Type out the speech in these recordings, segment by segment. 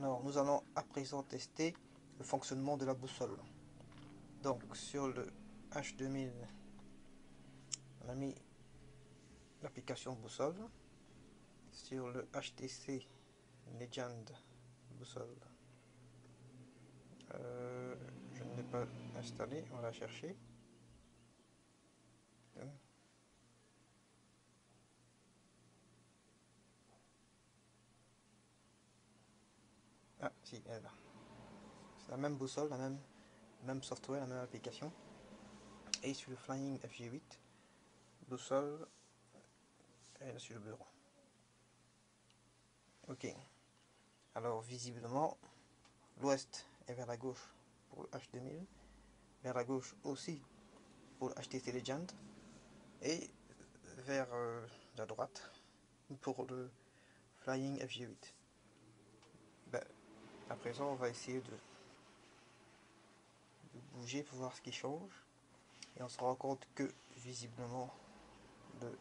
Alors, nous allons à présent tester le fonctionnement de la boussole. Donc, sur le H2000, on a mis l'application boussole. Sur le HTC Legend boussole, je ne l'ai pas installé, on va la chercher. Ah, si, elle est là. C'est la même boussole, même software, la même application. Et sur le Flying FG8, boussole, elle est sur le bureau. Ok. Alors, visiblement, l'ouest est vers la gauche pour le H2000, vers la gauche aussi pour le HTC Legend, et vers la droite pour le Flying FG8. Ben, à présent, on va essayer de bouger pour voir ce qui change. Et on se rend compte que, visiblement, le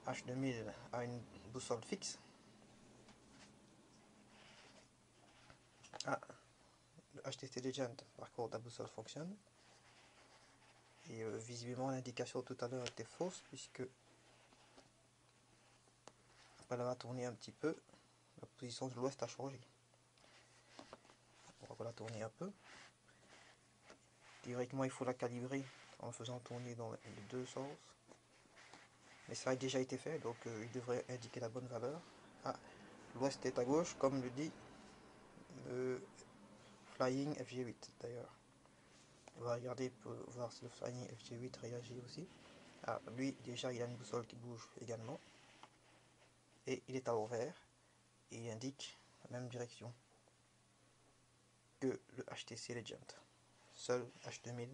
H2000 a une boussole fixe. Ah, le HTC Legend, par contre, la boussole fonctionne. Et visiblement, l'indication tout à l'heure était fausse, puisque elle va tourner un petit peu. La position de l'ouest a changé. On va la tourner un peu. Théoriquement, il faut la calibrer en faisant tourner dans les deux sens. Mais ça a déjà été fait, donc il devrait indiquer la bonne valeur. Ah, l'ouest est à gauche, comme le dit le Flying FG8 d'ailleurs. On va regarder pour voir si le Flying FG8 réagit aussi. Ah, lui, déjà, il a une boussole qui bouge également. Et il est à l'envers. Et il indique la même direction que le HTC Legend. Seul H2000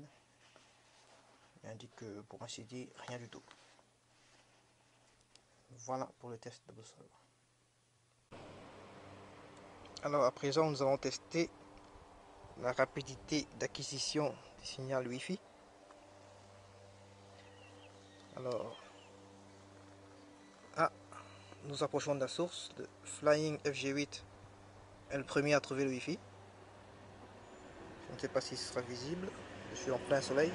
indique, pour ainsi dire, rien du tout. Voilà pour le test de boussole. Alors à présent, nous allons tester la rapidité d'acquisition du signal Wi-Fi. Alors, nous approchons de la source. Le Flying FG8 est le premier à trouver le Wi-Fi. Je ne sais pas si ce sera visible. Je suis en plein soleil.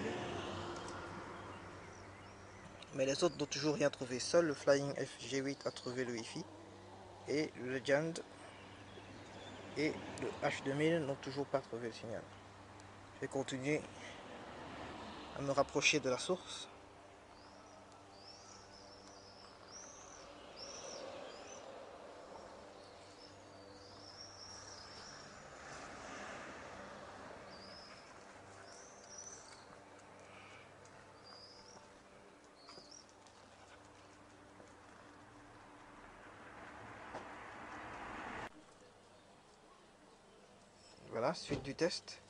Mais les autres n'ont toujours rien trouvé. Seul le Flying FG8 a trouvé le Wi-Fi. Et le Legend et le H2000 n'ont toujours pas trouvé le signal. Je vais continuer à me rapprocher de la source. Voilà, suite du test.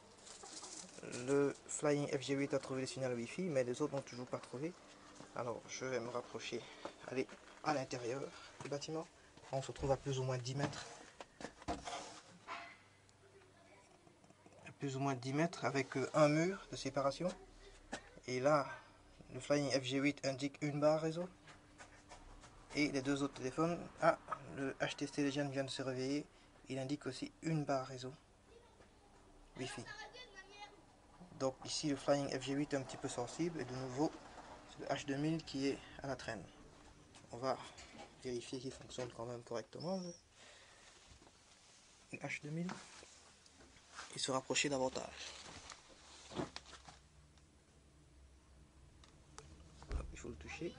Le Flying FG8 a trouvé le signal Wi-Fi, mais les autres n'ont toujours pas trouvé. Alors, je vais me rapprocher, aller à l'intérieur du bâtiment. On se trouve à plus ou moins 10 mètres. À plus ou moins 10 mètres avec un mur de séparation. Et là, le Flying FG8 indique une barre réseau. Et les deux autres téléphones, le HTC Legend vient de se réveiller. Il indique aussi une barre réseau Wi-Fi. Donc ici, le Flying FG8 est un petit peu sensible. Et de nouveau, c'est le H2000 qui est à la traîne. On va vérifier qu'il fonctionne quand même correctement. Le H2000. Et se rapprocher davantage. Il faut le toucher.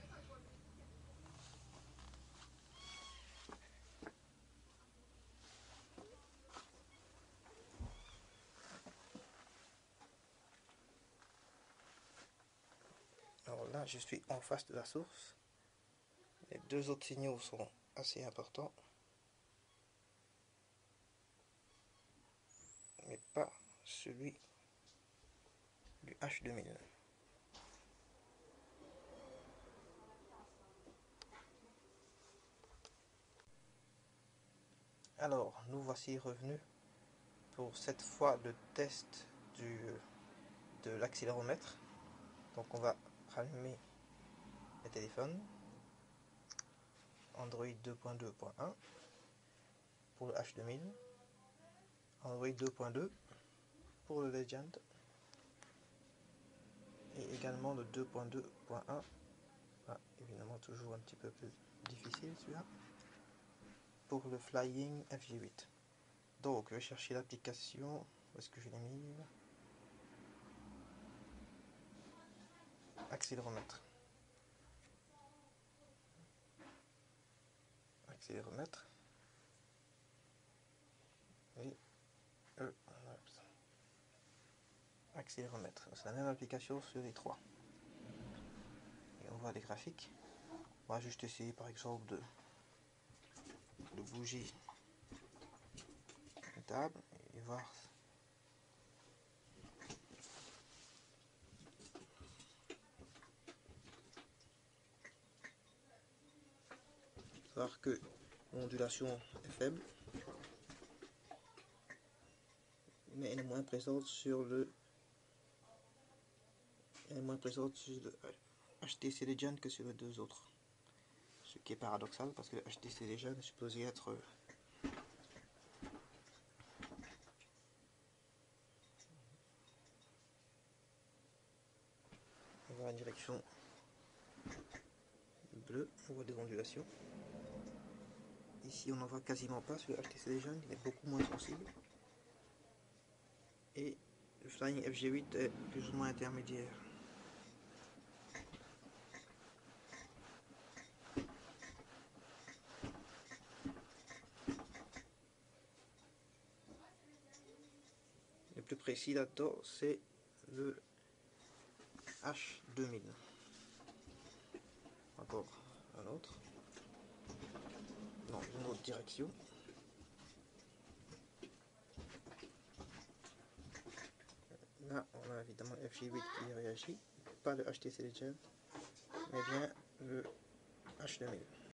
Alors là, je suis en face de la source. Les deux autres signaux sont assez importants. Mais pas celui du H2000. Alors, nous voici revenus pour cette fois le test de l'accéléromètre. Donc on va rallumer le téléphone. Android 2.2.1 pour le H2000. Android 2.2 pour le Legend. Et également le 2.2.1. Ah, évidemment toujours un petit peu plus difficile celui-là. Pour le Flying FG8. Donc je vais chercher l'application. Où est-ce que je l'ai mis? Accéléromètre. Accéléromètre. Et accéléromètre. C'est la même application sur les trois. Et on voit les graphiques. On va juste essayer par exemple de bouger une table et voir. Voir que l'ondulation est faible, mais elle est moins présente sur le HTC Legend que sur les deux autres. Ce qui est paradoxal parce que le HTC Legend est supposé être on va en direction bleue, on voit des ondulations. Ici on n'en voit quasiment pas sur le HTC Legend, il est beaucoup moins sensible. Et le Flying FG8 est plus ou moins intermédiaire. Le plus précis là-dedans, c'est le H2000. Encore un autre. Dans une autre direction. Là, on a évidemment le FG8 qui réagit. Pas le HTC Legend, mais bien le H2000.